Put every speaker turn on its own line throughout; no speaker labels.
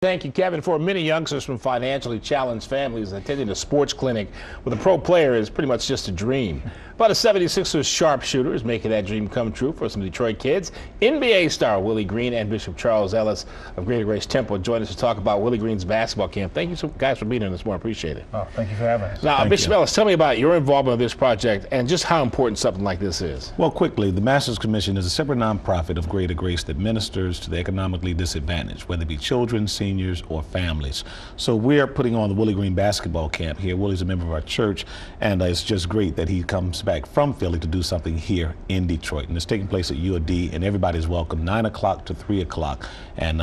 Thank you, Kevin. For many youngsters from financially challenged families, attending a sports clinic with a pro player is pretty much just a dream. But a 76ers sharpshooter is making that dream come true for some Detroit kids. NBA star Willie Green and Bishop Charles Ellis of Greater Grace Temple join us to talk about Willie Green's basketball camp. Thank you guys for being here this morning. Appreciate it.
Oh, thank you for having us.
Now, Bishop Ellis, tell me about your involvement in this project and just how important something like this is.
Well, quickly, the Masters Commission is a separate nonprofit of Greater Grace that ministers to the economically disadvantaged, whether it be children, seniors, or families. So we're putting on the Willie Green basketball camp here. Willie's a member of our church, and it's just great that he comes back from Philly to do something here in Detroit. And it's taking place at UOD, and everybody's welcome, 9 o'clock to 3 o'clock. And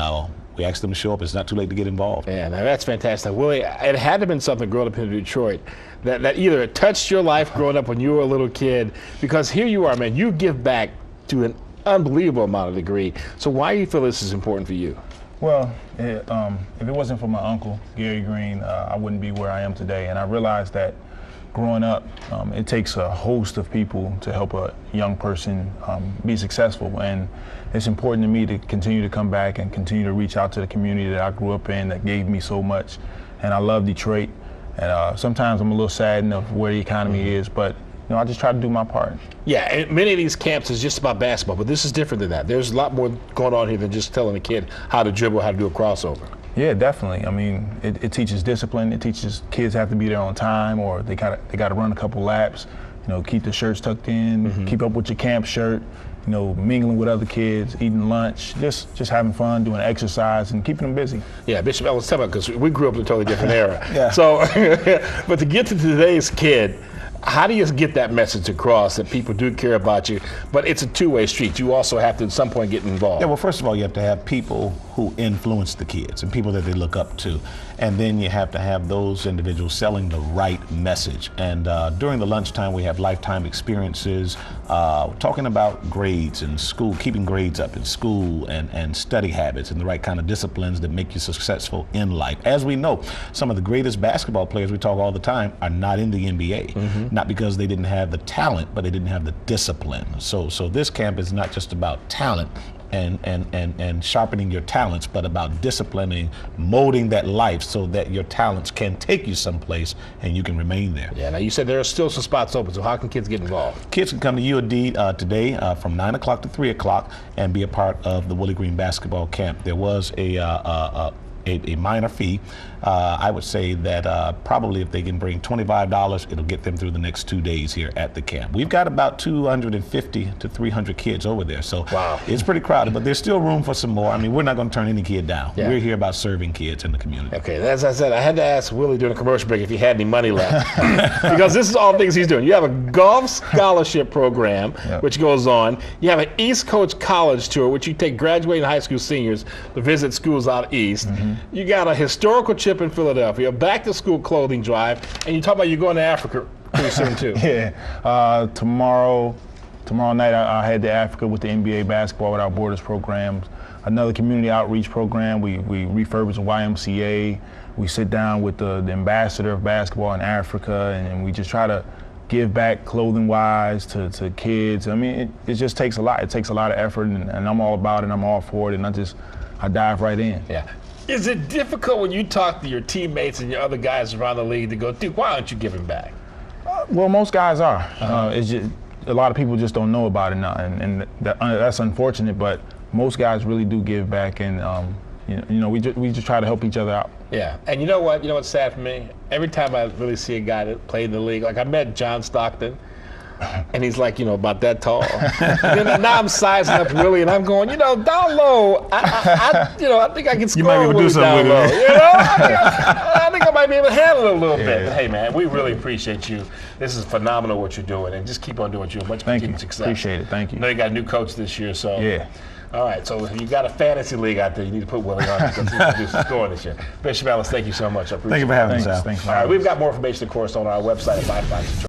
we asked them to show up. It's not too late to get involved.
Yeah, now that's fantastic. Willie, it had to have been something growing up in Detroit that either it touched your life growing up when you were a little kid, because here you are, man, you give back to an unbelievable amount of degree. So why do you feel this is important for you?
Well, if it wasn't for my uncle, Gary Green, I wouldn't be where I am today. And I realized that growing up, it takes a host of people to help a young person be successful. And it's important to me to continue to come back and continue to reach out to the community that I grew up in that gave me so much. And I love Detroit. And sometimes I'm a little saddened of where the economy is, but I just try to do my part.
Yeah, and many of these camps is just about basketball, but this is different than that. There's a lot more going on here than just telling a kid how to dribble, how to do a crossover.
Yeah, definitely. I mean, it teaches discipline. It teaches kids have to be there on time, or they got to run a couple laps. Keep the shirts tucked in, keep up with your camp shirt. Mingling with other kids, eating lunch, just having fun, doing exercise, and keeping them busy.
Yeah, Bishop Ellis, tell me, because we grew up in a totally different era.
Yeah.
So, but to get to today's kid, how do you get that message across that people do care about you? But it's a two-way street. You also have to at some point get involved.
Yeah, well, first of all, you have to have people who influence the kids and people that they look up to. And then you have to have those individuals selling the right message. And during the lunchtime, we have lifetime experiences, talking about grades in school, keeping grades up in school, and study habits and the right kind of disciplines that make you successful in life. As we know, some of the greatest basketball players we talk all the time are not in the NBA. Not because they didn't have the talent, but they didn't have the discipline. So this camp is not just about talent and sharpening your talents, but about disciplining, molding that life so that your talents can take you someplace and you can remain there.
Yeah, now you said there are still some spots open, so how can kids get involved?
Kids can come to UOD today from 9 o'clock to 3 o'clock and be a part of the Willie Green basketball camp. There was a minor fee. I would say that probably if they can bring $25, it'll get them through the next 2 days here at the camp. We've got about 250 to 300 kids over there, so
wow.
It's pretty crowded, but there's still room for some more. I mean, we're not going to turn any kid down.
Yeah.
We're here about serving kids in the community.
Okay, as I said, I had to ask Willie during a commercial break if he had any money left, because this is all things he's doing. You have a golf scholarship program, which goes on. You have an East Coast college tour, which you take graduating high school seniors to visit schools out east. You got a historical trip in Philadelphia, a back-to-school clothing drive, and you talk about you going to Africa pretty soon too.
Yeah, tomorrow night I head to Africa with the NBA Basketball Without Borders program, another community outreach program. We refurbish the YMCA. We sit down with the ambassador of basketball in Africa, and we just try to give back clothing-wise to kids. I mean, it just takes a lot. It takes a lot of effort, and I'm all about it. I'm all for it, and I dive right in.
Yeah. Is it difficult when you talk to your teammates and your other guys around the league to go, dude, why aren't you giving back?
Well, most guys are. It's just a lot of people just don't know about it now, and that's unfortunate. But most guys really do give back, and we just try to help each other out.
Yeah, and you know what? You know what's sad for me? Every time I really see a guy that played in the league, like I met John Stockton. And he's like, about that tall. And now I'm sizing up Willie, and I'm going, down low. I think I can score.
You might be able to do something with
it. I think I might be able to handle it a little bit. But hey, man, we really appreciate you. This is phenomenal what you're doing, and just keep on doing what you're doing.
Thank you.
Success.
Appreciate it. Thank you.
I know you got a new coach this year, so
yeah.
All right, so if you got a fantasy league out there, you need to put Willie on because he can do some scoring this year. Bishop Ellis, thank you so much. I appreciate it.
Thank you for having us,
Al.
Al.
Thanks.
All right, we've got more information, of course, on our website at 552.